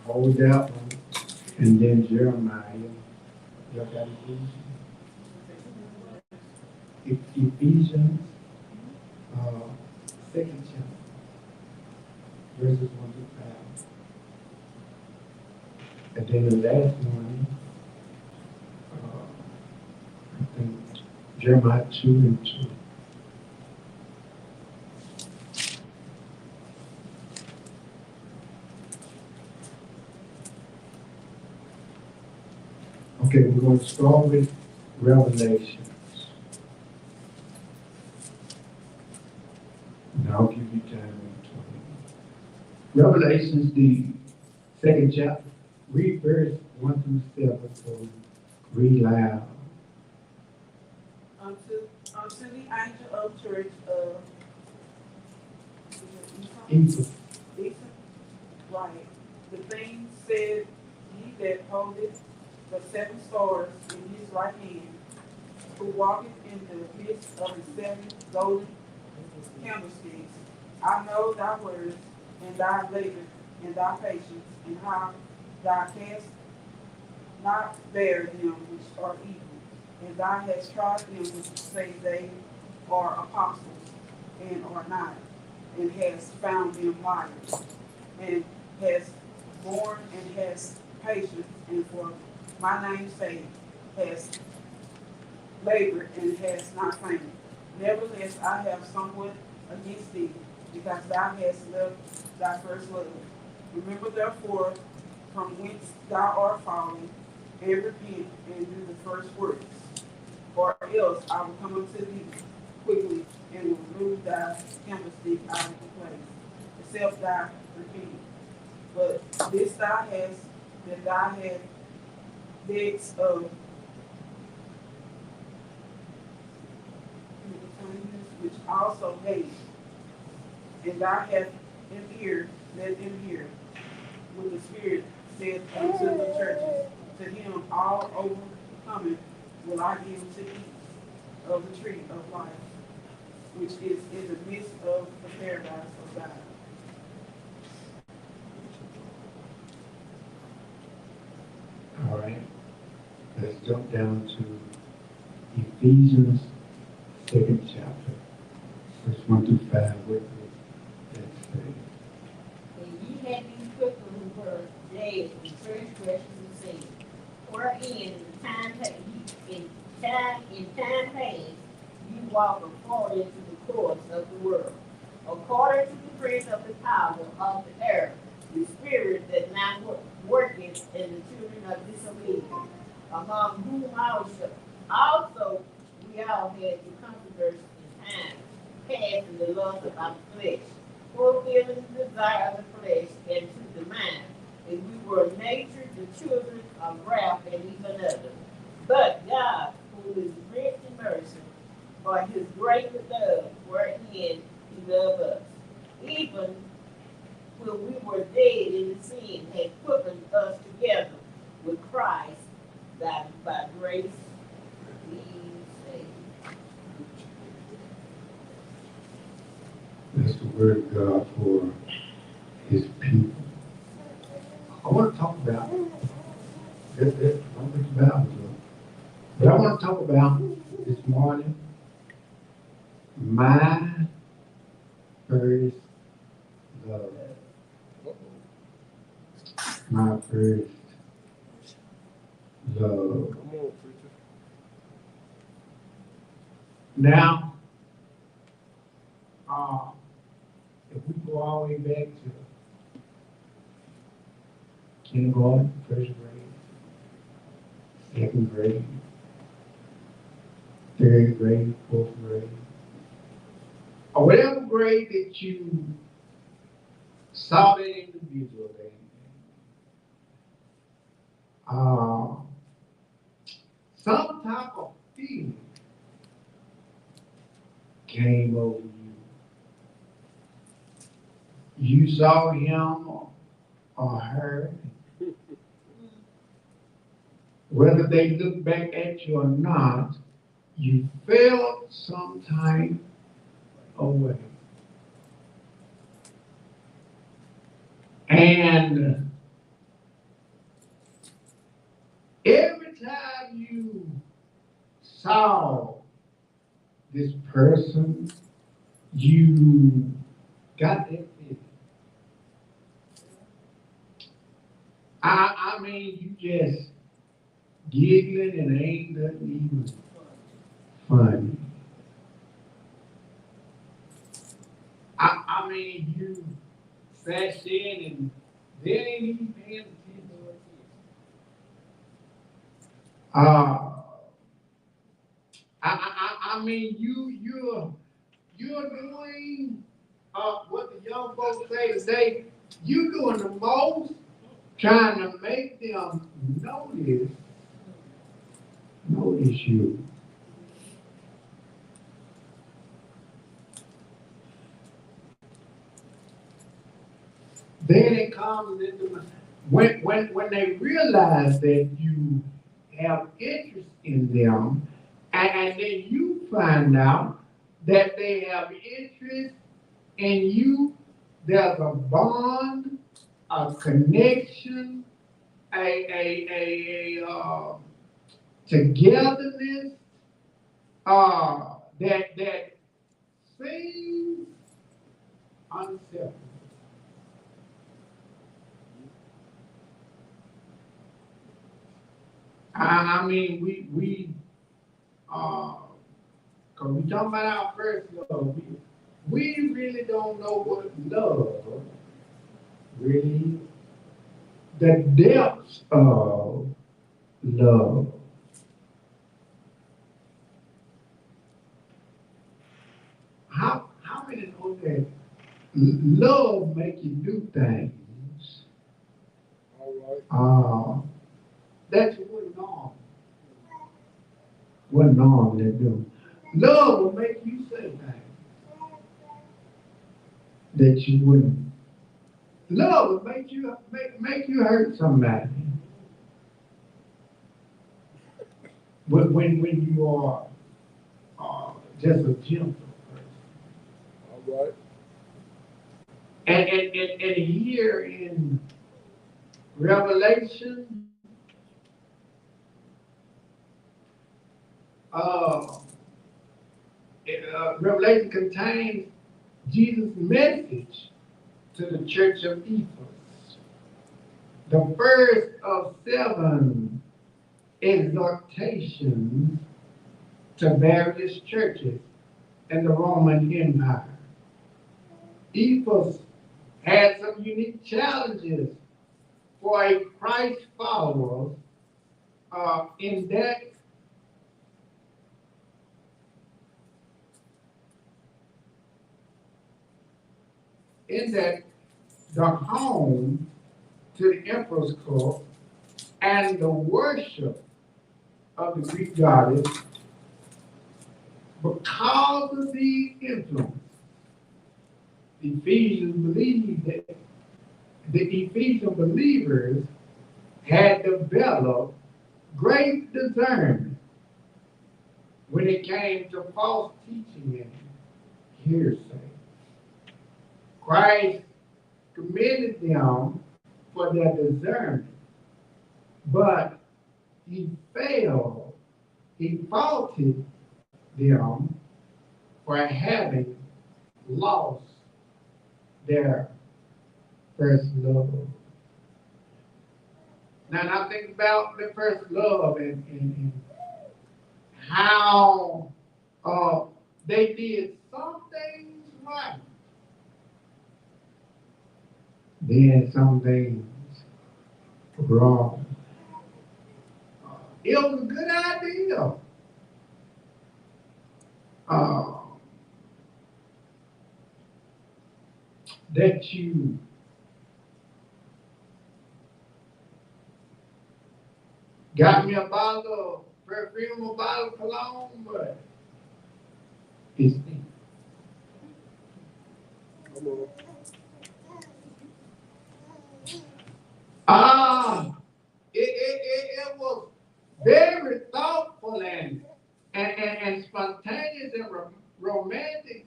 hold that one, and then Jeremiah. Y'all got Ephesians, uh, second chapter, verses 1 to 5. And then the last one, I think Jeremiah 2:2. Okay, we're going to start with Revelations. And I'll give you time in 20. Revelations, the second chapter. Read verse 1 through 7. So read loud. Unto the angel of church of Ephesians. Dixon, right. The thing said he that holdeth the 7 stars in his right hand, who walketh in the midst of the 7 golden candlesticks. I know thy words, and thy labor, and thy patience, and how thou canst not bear them which are evil. And thou hast tried them which say they are apostles, and are not, and hast found them liars, and hast borne and hast patience, and for my name's sake hast labored and hast not fainted. Nevertheless, I have somewhat against thee, because thou hast left thy first love. Remember therefore from whence thou art fallen, and repent and do the first works. Or else I will come unto thee quickly and will remove thy candlestick out of the place, except thou repent. But this thou hast, that thou hast deeds of which also hate, and thou hast an ear, let them hear, what the Spirit saith unto the churches. To him all overcoming will I give to eat of the tree of life, which is in the midst of the paradise of God. All right. Let's jump down to Ephesians, second chapter, verse 1 through 5. What does that say? And ye had been quick who were dead in transgressions and sins, wherein in time past you walked according to the course of the world, according to the prince of the power of the air, the spirit that now worketh in the children of disobedience, among whom also we all had the comforters in time past in the lust of our flesh, fulfilling the desire of the flesh and to the mind, and we were natured the children of wrath and even others. But God, who is rich in mercy, for his great love, wherein he loved us, even when we were dead in sin, had quickened us together with Christ, that by grace we saved. That's the word of God for his people. I want to talk about don't think about it, but I want to talk about this morning my first love. My first love. Now, if we go all the way back to kindergarten, first grade, second grade, third grade, fourth grade, or whatever grade that you saw that individual in, some type of feeling came over you. You saw him or her, whether they look back at you or not, you felt some type of way. And saw this person, you got that feeling. I mean, you just giggling and ain't nothing even funny. I mean, you sat in and they ain't even paying attention. I mean, you're doing what the young folks say today. You doing the most, trying to make them notice you. Then it comes into when they realize that you have interest in them, and then you find out that they have interest in you. There's a bond, a connection, a togetherness that seems unselfish. I mean, cause we talking about our first love. We really don't know what love really is. The depths of love. How many know that love make you do things? That you wouldn't normally do. Love will make you say things that you wouldn't. Love will make you hurt somebody. When you are just a gentle person. All right. And here in Revelation, Revelation contains Jesus' message to the church of Ephesus. The first of 7 exhortations to various churches in the Roman Empire. Ephesus had some unique challenges for a Christ follower in that the home to the emperor's court and the worship of the Greek goddess. Because of the influence, the Ephesians believed that the Ephesian believers had developed great discernment when it came to false teaching and hearsay. Christ commended them for their discernment, but he faulted them for having lost their first love. Now I think about the first love and how they did some things right, then some things wrong. It was a good idea. That you got me a bottle of perfume, a bottle of cologne, but it's me. It was very thoughtful and spontaneous and romantic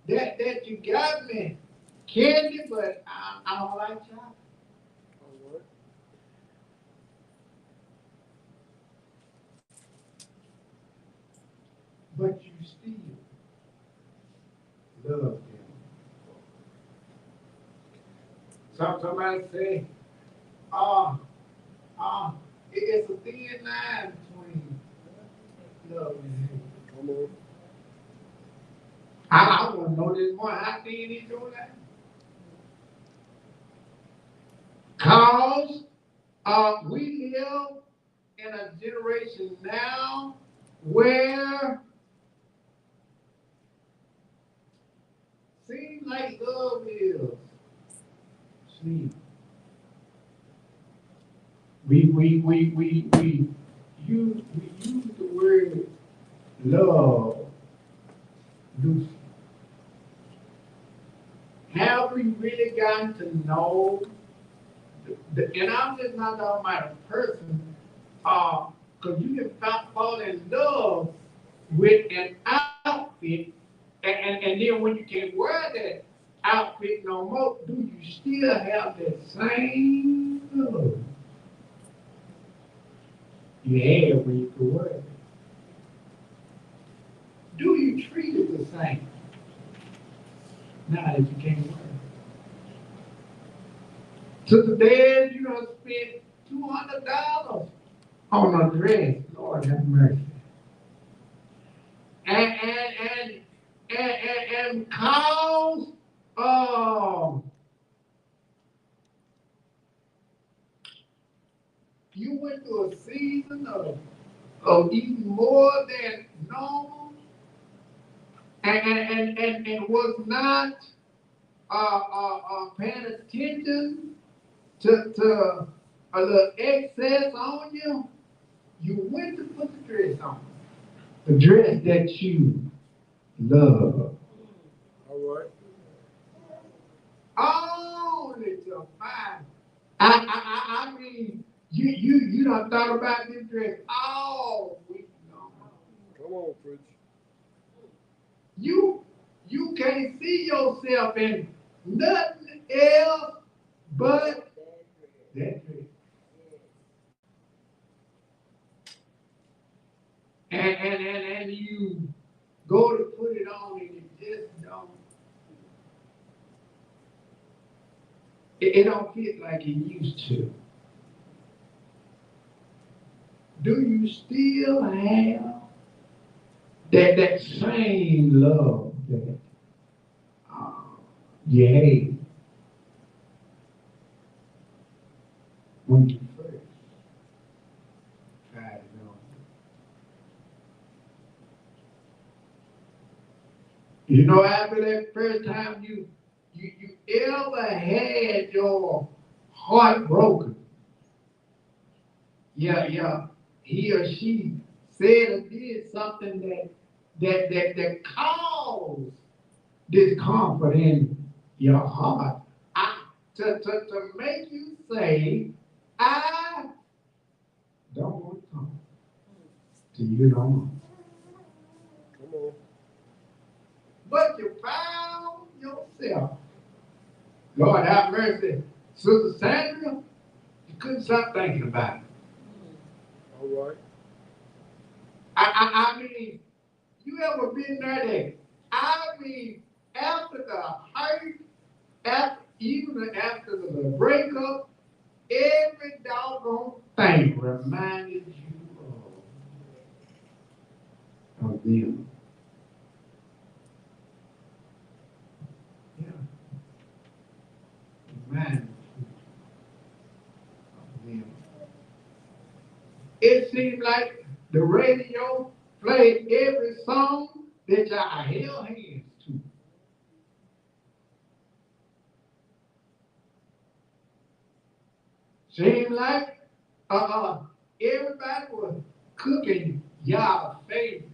that you got me candy, but I don't like chocolate. still love them? Somebody say, uh, it's a thin line between love and hate. Come on. I want to know this more. How thin is your line? Cause we live in a generation now where seems like love is sleep. We use the word love loosely. Have we really gotten to know and I'm just not talking about a person, because you can fall in love with an outfit, and then when you can't wear that outfit no more, do you still have that same love you had when you could wear it? Do you treat it the same now that you can't wear it? To the day you done spent $200 on a dress. Lord have mercy. And because you went through a season of eating more than normal and was not paying attention to a little excess on you, you went to put the dress on. The dress that you love. All right. Only to find. I mean, you done thought about this dress all week long. Come on, preacher. You can't see yourself in nothing else but that dress. And you go to put it on and it just don't. It don't fit like it used to. Do you still have that same love that you had when you first tried it on? You know, after that first time you ever had your heart broken, yeah, he or she said or did something that caused discomfort in your heart, to make you say, I don't want to talk to you no more. Come on. But you found yourself. Lord have mercy. Sister Sandra, you couldn't stop thinking about it. All right. I mean, you ever been there? I mean, after the hurt, even after the breakup, every doggone thing reminded you of them. Yeah. Reminded you of them. It seemed like the radio played every song that y'all held hands to. Seemed like everybody was cooking y'all favorite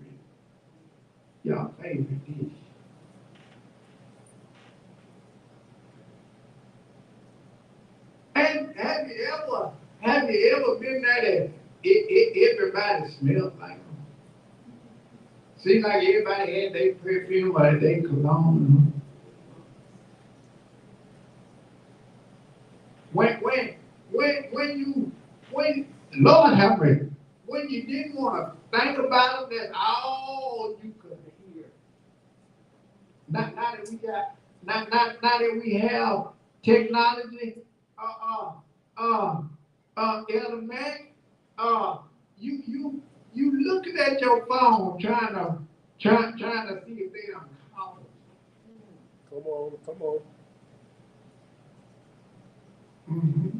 dish. And have you ever been there that everybody smelled like them? Seems like everybody had their perfume or their cologne. When Lord have mercy, when you didn't want to think about it, that's all you could Now that we got, now that we have technology, Elder Mac, you looking at your phone trying to see if they don't call. Come on, come on. Mm-hmm.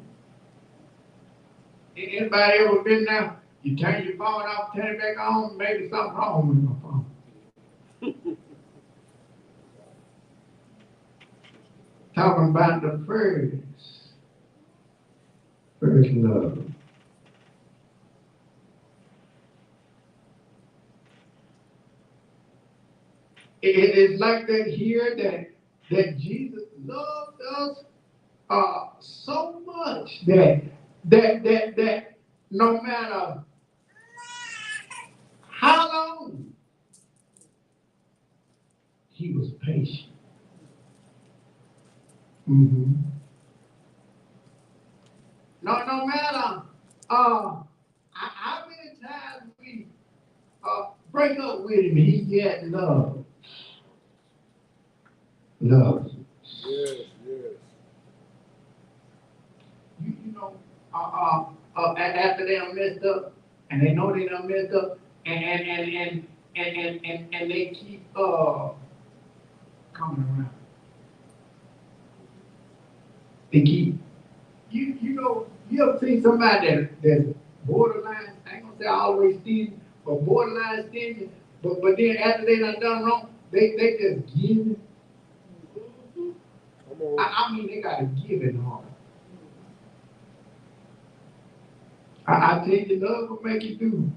Anybody ever been there? You turn your phone off, turn it back on, maybe something wrong with my phone. Talking about the first love. It's like that here that Jesus loved us so much that no matter how long he was patient. Mm-hmm. No matter how many times we break up with him, he yet loves. Loves. Yes, yes. You know, after they done messed up, and they know they done messed up, and they keep coming around. They keep you ever see somebody that's borderline, I ain't gonna say always stingy, but borderline stingy, but then after they done wrong, they just give it. Come on. I mean they gotta give it hard. I tell you, love will make you do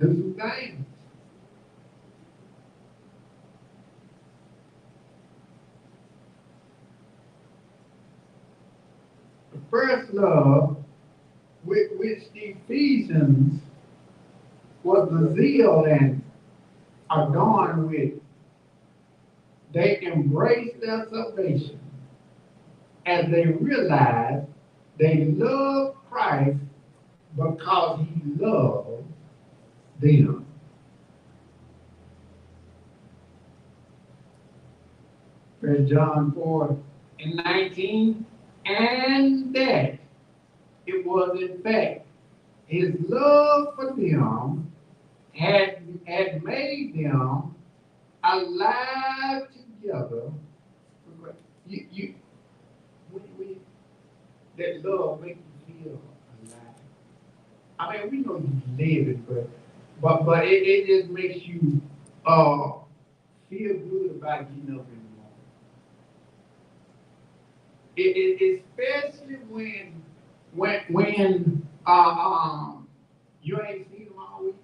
some things. The first love, which the Ephesians was the zeal and adorned with, they embraced their salvation as they realized they loved Christ because he loved them. First John 4:19, and that it was in fact his love for them had made them alive together. You that love make you feel alive. I mean, we know you live it, but it just makes you feel good about getting up in the morning. Especially when you ain't seen them all week,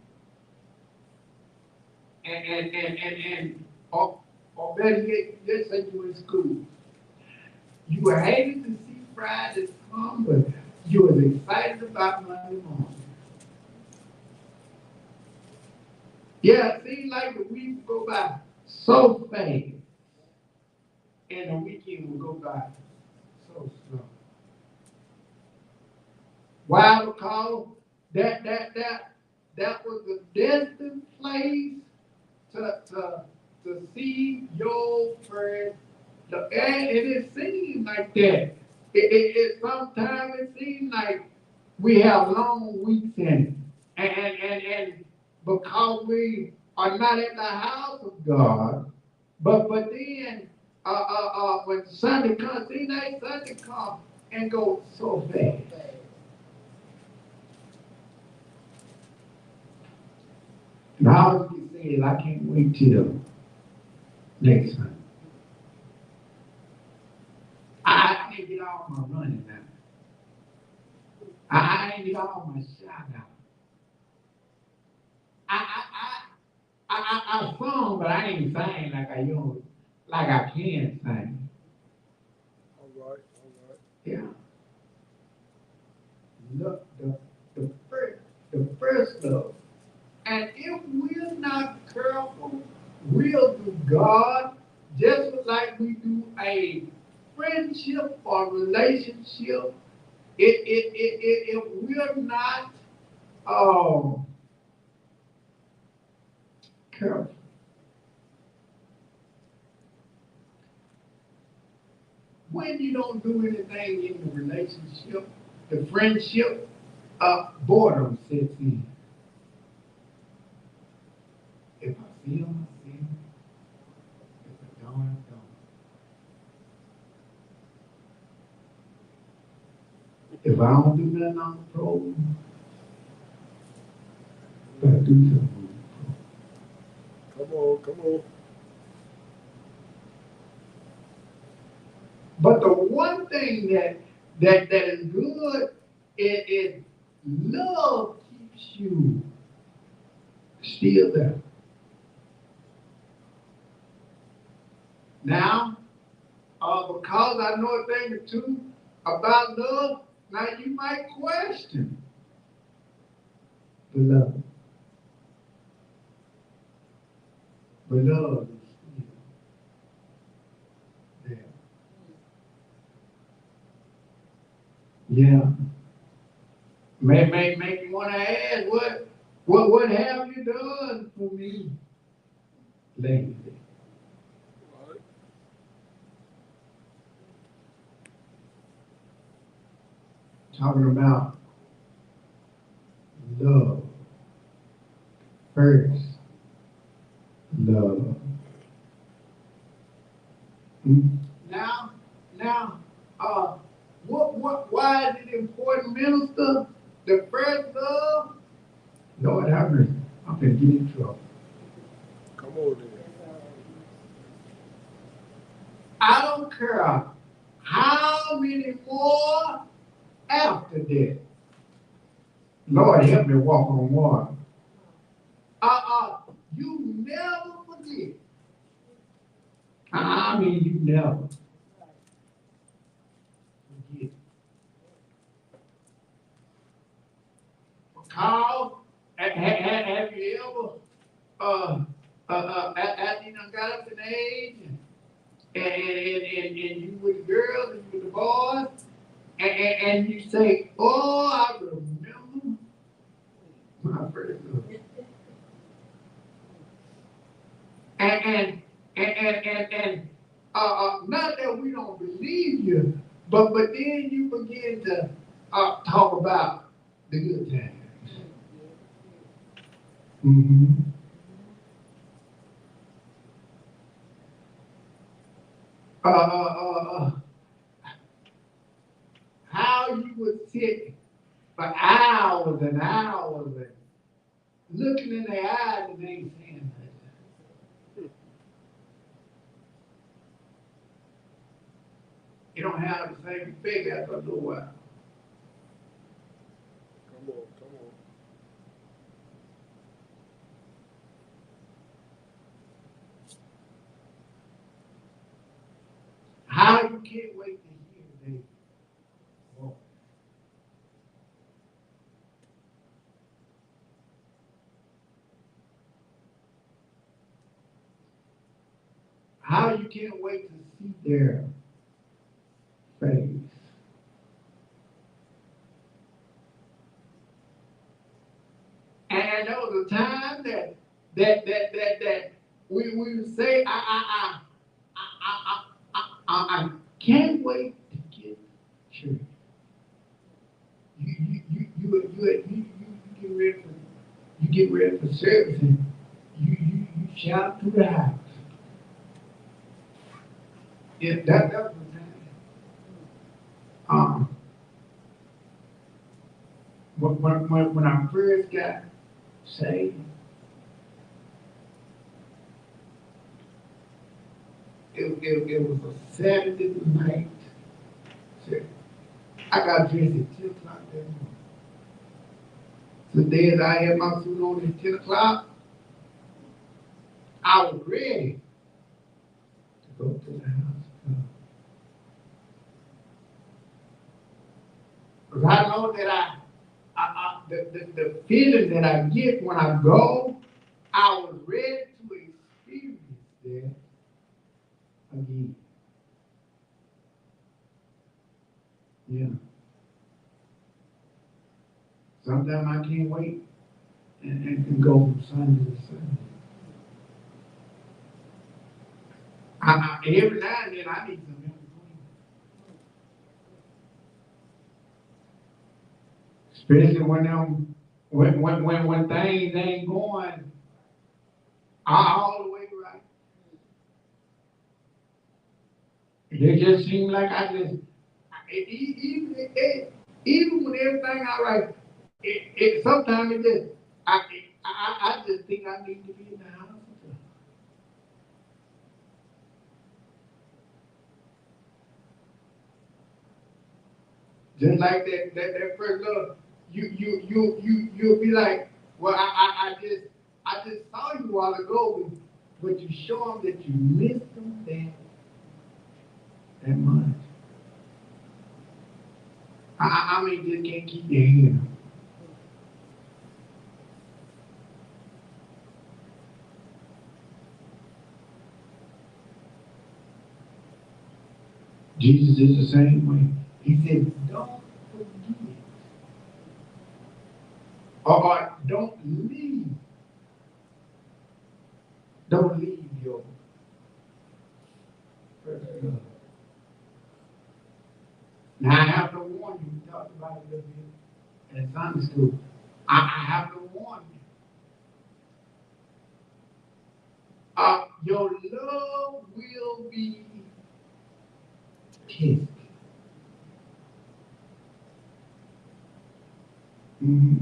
and or better yet, let's say you in school. You were happy to see Fridays come, but you was excited about Monday morning. Yeah, it seems like the week would go by so fast, and the weekend will go by so slow. Why? Because that was the destined place to see your first. And it seems like that. Sometimes it seems like we have long weeks in it, and because we are not in the house of God, but then when Sunday comes, see that Sunday comes and goes so fast. And all you can say is, I can't wait till next Sunday. I can't get all my running now. I ain't get all my shout out. I sung, but I ain't sang like I used, like I can sing. All right, all right. Yeah. Look, the first love. And if we're not careful, we'll do God just like we do a friendship or relationship. If we're not careful, when you don't do anything in the relationship, the friendship, boredom sets in. If I see him, I see him. If I don't, I don't. If I don't do nothing on the program, but I do something on the program. Come on, come on. But the one thing that is good is love keeps you still there. Now, because I know a thing or two about love, now you might question the love. But love is still there. Yeah. May make you want to ask, what have you done for me lately? Right. Talking about love. First, love. Now, why is it important, minister? The first love, Lord have mercy, I'm gonna get in trouble. Come on then. I don't care how many more after that. Lord help me walk on water. You never forget. I mean, you never forget. Carl, have you ever, after you done got up in age, and you with the girls and you with the boys, and you say, oh, I remember my first love. And not that we don't believe you, but then you begin to talk about the good times. Mm-hmm. How you would sit for hours and hours and looking in their eyes and they ain't saying nothing. You don't have the same effect after a little while. Come on, come on. How you can't wait to hear they walk. How you can't wait to see their face. And there was a time that we would say, I can't wait to get to church. You get ready for service and you shout through the house. Yeah, that was the time. When I first got saved, it was a Saturday night. I got dressed at 10 o'clock that morning. The day that I had my suit on at 10 o'clock, I was ready to go to the house. Because I know that the feeling that I get when I go, I was ready to experience that again. Yeah. Sometimes I can't wait and go from Sunday to Sunday. Every now and then I need some in between. Especially when things ain't going all the way right. It just seems like even when everything all right, sometimes it just, I just think I need to be in the house. Just like that first love, you'll be like, well, I just saw you a while ago, but you show them that you missed them that much. I mean, just can't keep your hand up. Jesus is the same way. He said, don't forget. Or don't leave. Don't leave your first love. Now I have to warn you, we talked about it a little bit in Sunday school. I have to warn you. Your love will be tested. Mm-hmm.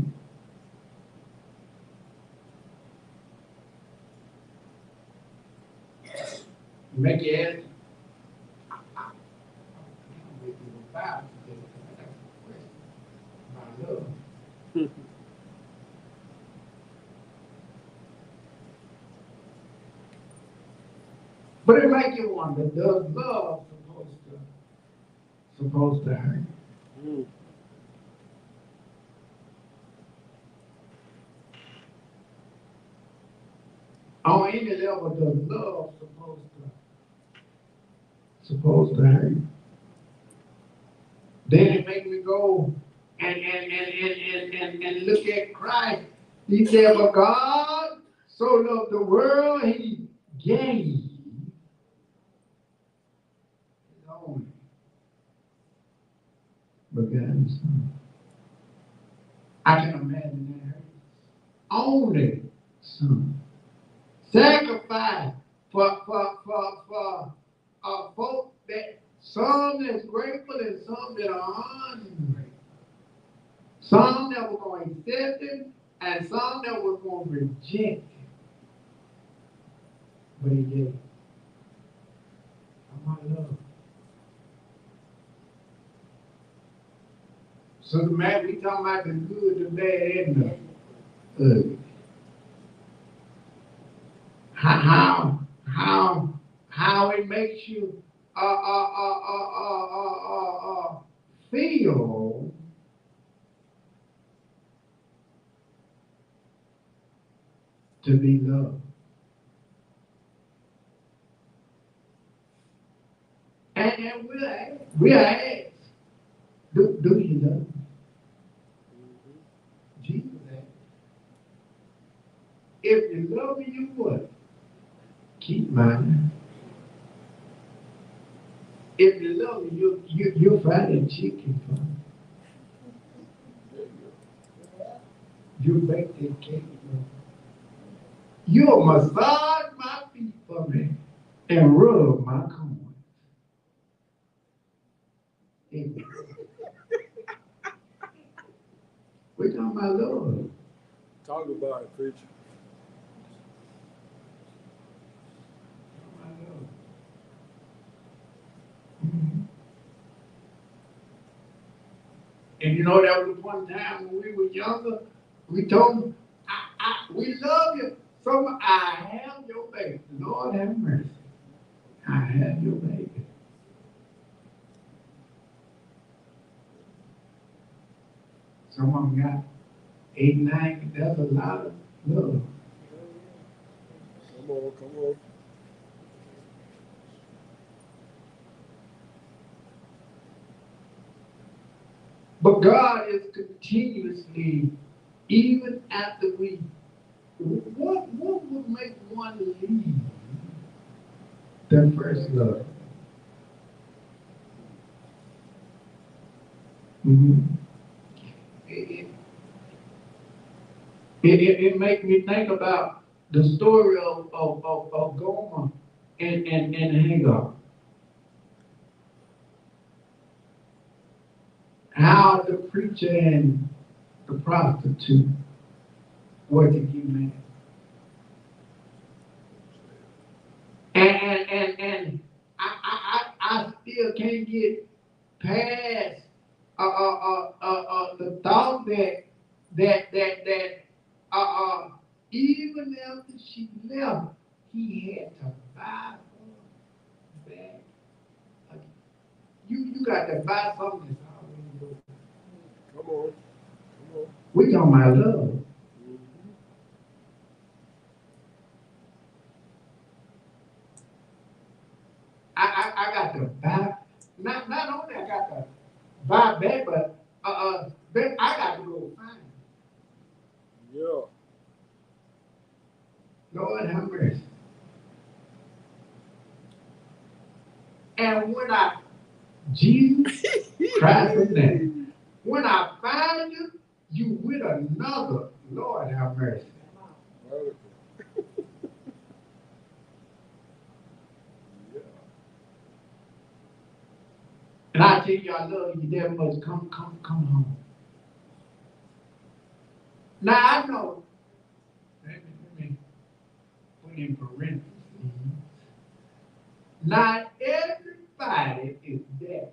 Make your head. My love. But it make you wonder, does love supposed to hurt? Mm. On any level, does love supposed to hurt? Then it make me go and look at Christ. He said, but God so loved the world, he gave his only begotten Son. I can imagine that. Only Son. Sacrifice for folk that some that's grateful and some that are ungrateful. Some that were going to accept him and some that were going to reject him. But he gave. Oh, my love. So the man, we talking about the good, the bad, and the ugly. How it makes you feel to be loved. And we're asked, do you love me? Jesus asked, if you love me, you what? Keep mine. If you love me, you'll find a chicken for me. You bake that cake for me. You'll massage my feet for me and rub my corn. We're talking about love. Talk about it, preacher. And you know, that was one time when we were younger, we told them, we love you. So I have your baby. Lord have mercy. I have your baby. Some of them got 8, 9. That's a lot of love. Come on, come on. But God is continuously, even after what would make one leave their first love? Mm-hmm. It makes me think about the story of Gomer and Hagar. How the preacher and the prostitute were to get married. And I still can't get past the thought that even after she left, he had to buy her back. You got to buy something that's already yours. Come on. Come on. We talking about love. I got to buy. Not only I got to buy back, but I got to go find it. Yeah. Lord have mercy. And when Jesus Christ of Nazareth, when I find you, you with another. Lord have mercy. And I tell you, I love you that much. Come home. Now I know. Let me put in parentheses. Not everybody is that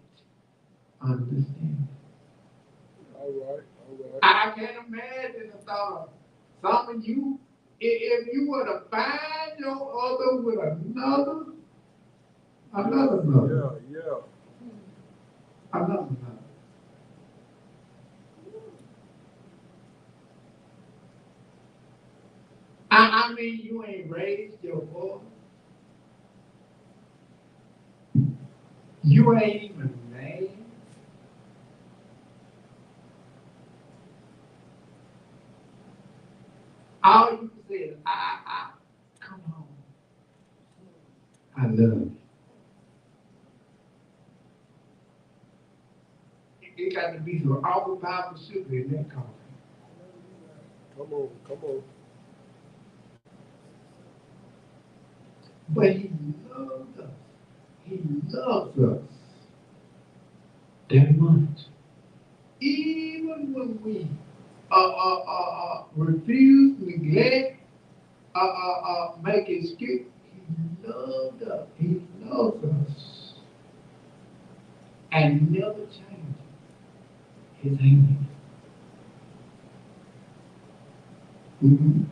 understanding. All right. I can't imagine the thought of some of you, if you were to find your other with another mother. Yeah. Another mother. I mean, you ain't raised your boy. You ain't even married. All you say is, I come home. I love you. It got to be some awful powerful sugar in that coffee. Come on. But he loved us. He loves us that much. Even when we refuse, neglect, make excuse, he loved us. He loves us. And never changes his hand. Mm-hmm.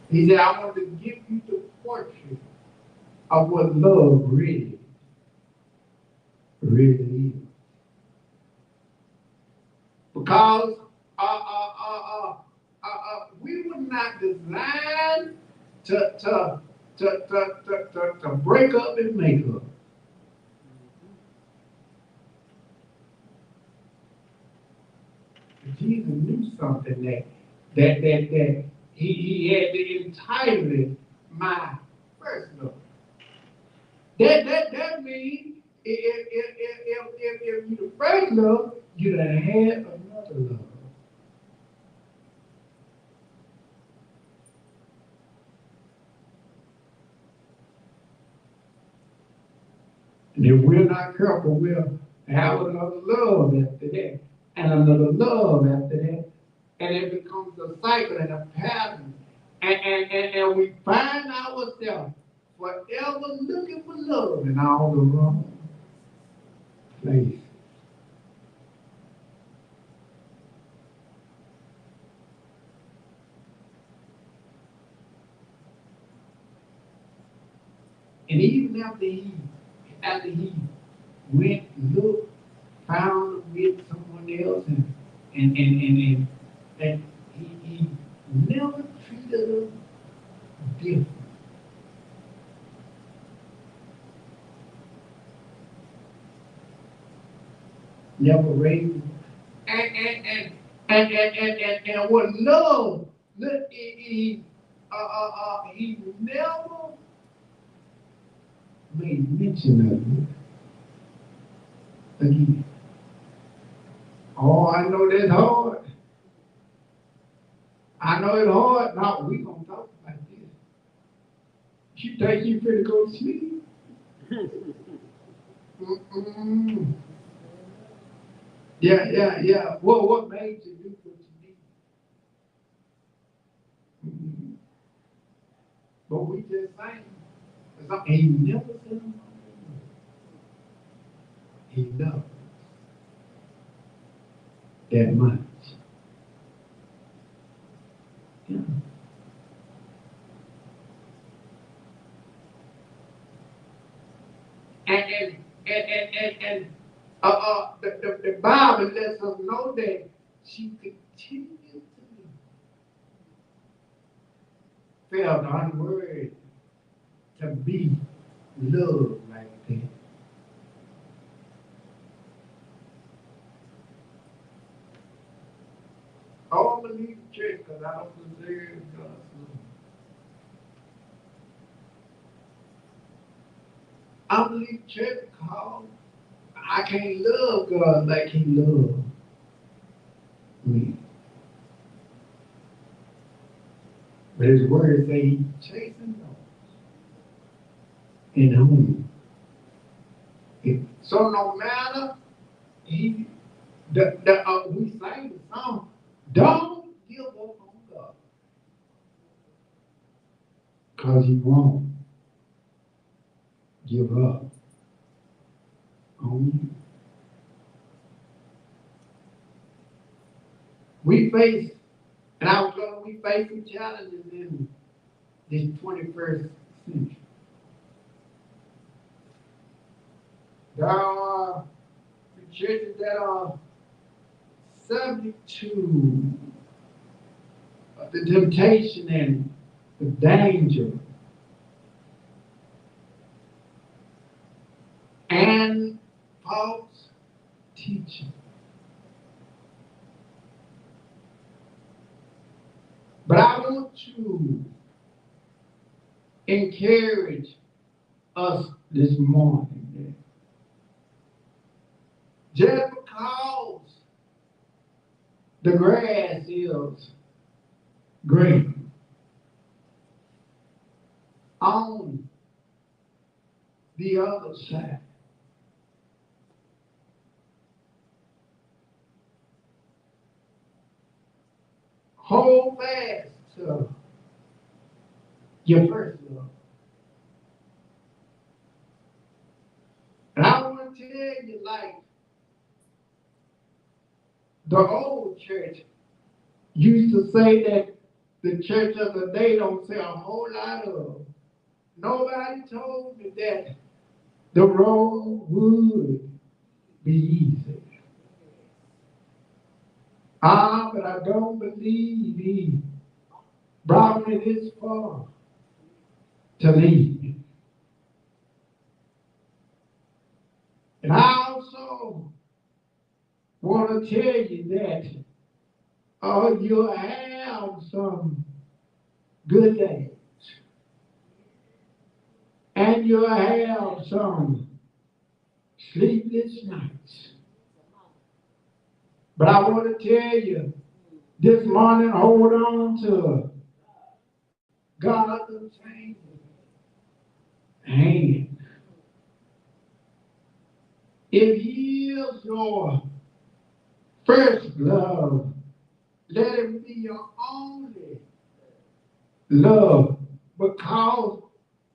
He said, I want to give you the portrait of what love really is. Because we were not designed to break up and make up. Jesus knew something that he had to entitle it my first love. That means if you the first love, you done had another love. And if we're not careful, we'll have another love after that, and another love after that. And it becomes a cycle and a pattern. And we find ourselves forever looking for love in all the wrong places. And even after he went, looked, found with someone else, and he never treated her different. Never raised her. And what love, he never made mention of it again. Oh, I know that's hard. know it's hard. Now we gonna talk about this. You think you finna go to sleep? Mm-mm. Yeah. Well, what made you do what you did? Mm-mm. But we just saying. He never said he loved that much. Yeah. And the Bible lets us know that she continued to felt unworthy to be loved like that. I don't believe the church because I don't deserve God's love. I believe the church because I can't love God like He loved me. But His word say He chasing those in whom. So no matter we sang the song, don't give up on God because He won't give up on you. We face, and I was going, we face some challenges in this 21st century. There are churches that are subject to the temptation and the danger and false teaching. But I want to encourage us this morning that just because the grass is green on the other side, hold fast to your first love. And I want to tell you, like the old church used to say that the church of the day don't say a whole lot of. Nobody told me that the road would be easy. But I don't believe He brought me this far to leave me. And I also want to tell you that you'll have some good days. And you'll have some sleepless nights. But I want to tell you this morning, hold on to God's unchanging hand. If He is your first love, let Him be your only love, because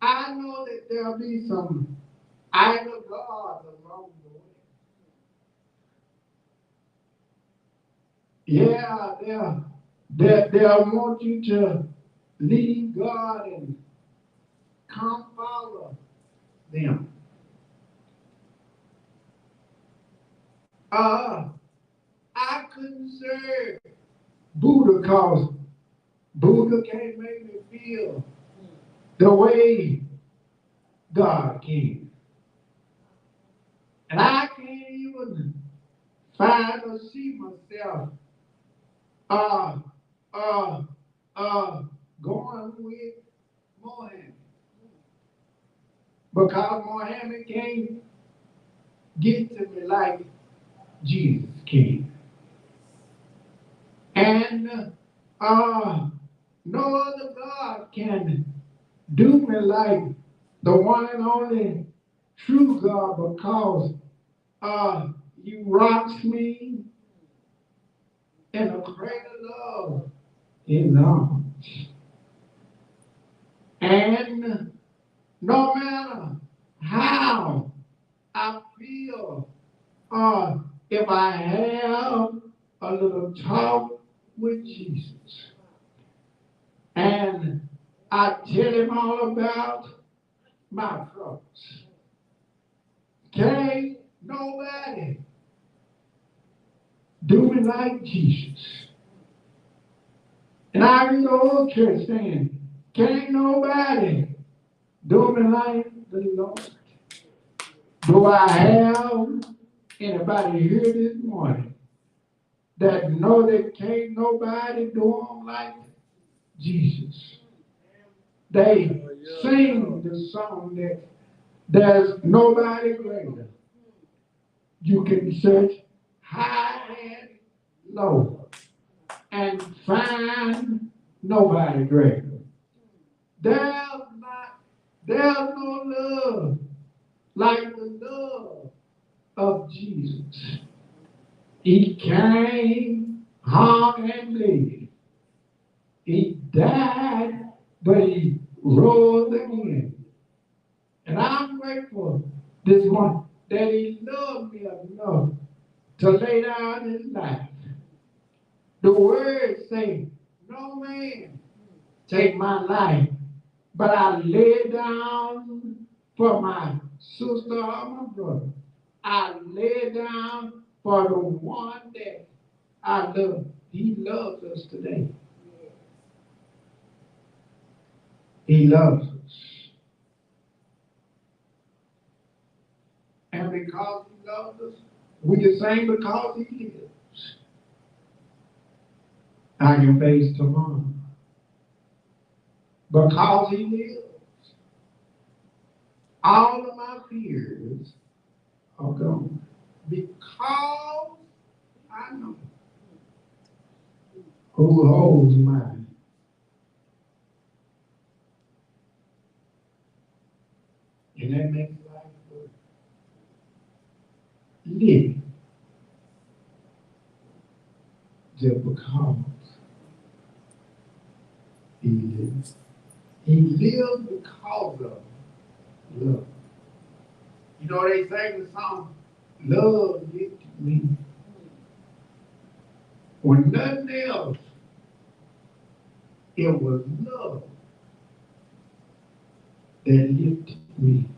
I know that there'll be some idol gods along the way. Yeah, they'll want you to leave God and come follow them. I couldn't serve Buddha because Buddha can't make me feel the way God can. And I can't even find or see myself going with Mohammed. Because Mohammed can't get to me like Jesus can. And No other God can do me like the one and only true God, because He rocks me in a greater love in arms. And no matter how I feel, if I have a little talk with Jesus and I tell Him all about my troubles, can't nobody do me like Jesus. And I read the old church saying, can't nobody do me like the Lord. Do I have anybody here this morning that know that can't nobody do them like Jesus? They sing the song that there's nobody greater. You can search high and low and find nobody greater. There's no love like the love of Jesus. He came, hung, and bled. He died, but He rose again. And I'm grateful this morning that He loved me enough to lay down His life. The words say, no man take my life, but I lay down for my sister or my brother. I lay down for the one that I love. He loves us today. He loves us. And because He loves us, we can sing because He lives. I can face tomorrow. Because He lives, all of my fears are gone. Because I know who holds mine. And that makes life worth living. Just because He lives. He lives because of love. You know, they sang the song, love lifted me. When nothing else, it was love that lifted me.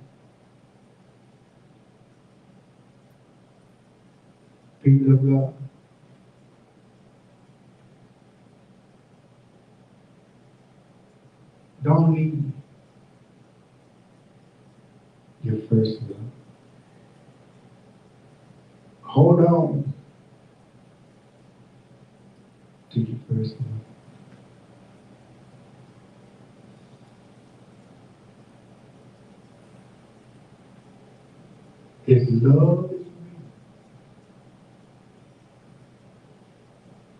People of God, don't leave your first love. Hold on to your first love. His love is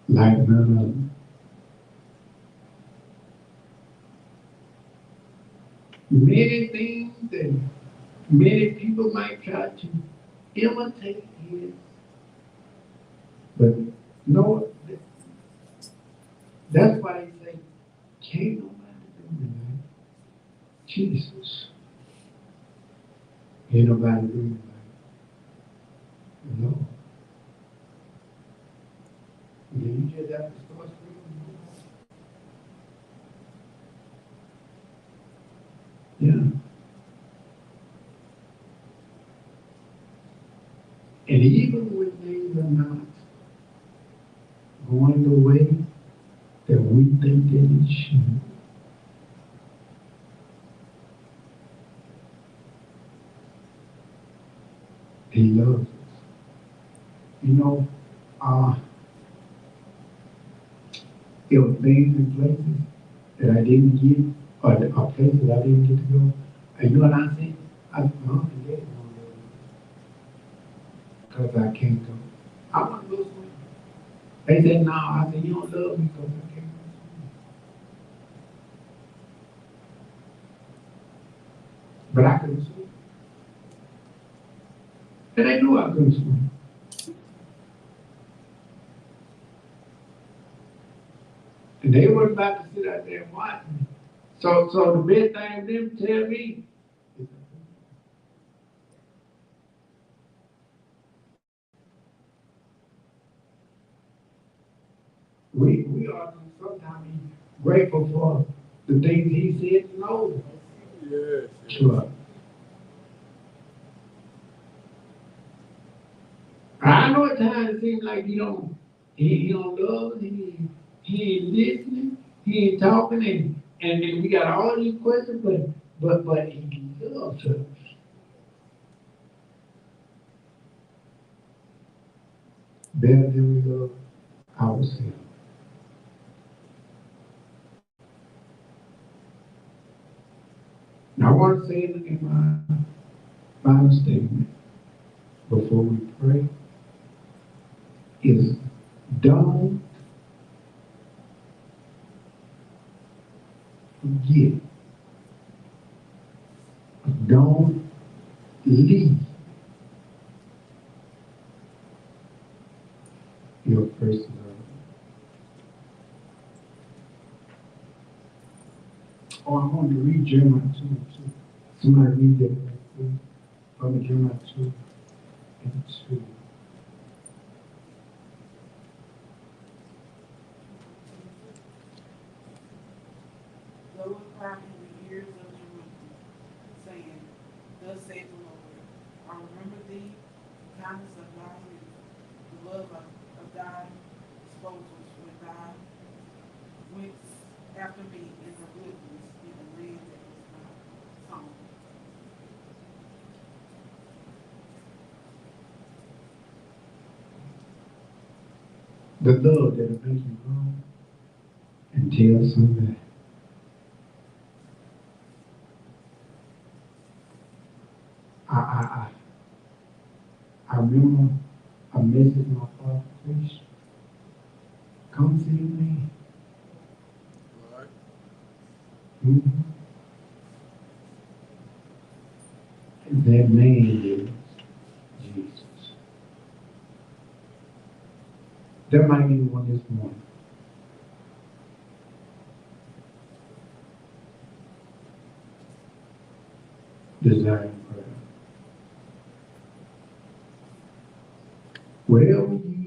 like none other. Many things that many people might try to imitate His, but no, that's why He say, can't nobody do me like Jesus. Ain't nobody do me like no. You just have to start speaking. Yeah. And even when things are not going the way that we think that it should, He loves us. You know, there were things and places that I didn't get, or places I didn't get to go. And you know what I said? Mom and Dad don't love me because I can't go. I want to go swim. They said, no. I said, you don't love me because I can't go swim. but I couldn't swim. And they knew I couldn't swim. And they weren't about to sit out there and watch me. So the best thing for them to tell me is, we are sometimes grateful for the things he said no to us. I know at times it seems like he don't love us, he ain't listening, he ain't talking, and we got all these questions, but he loves us. Better than we love ourselves. Now I want to say it in my final statement before we pray is don't forget, don't leave your first love. Oh, I want to read Jeremiah 2 too. Somebody read that right quick. From Jeremiah 2 and 2. Go and cry in the ears of Jerusalem, saying, thus saith the Lord, I remember thee, the kindness of thy youth, the love of thy disposals when thou went after me in the wilderness, in the land that was not sown. The love that'll make you run and tell somebody. I remember a message my father preached. Come see me. Right. Mm-hmm. And that man is Jesus. There might be one this morning. Desiring prayer. Whatever you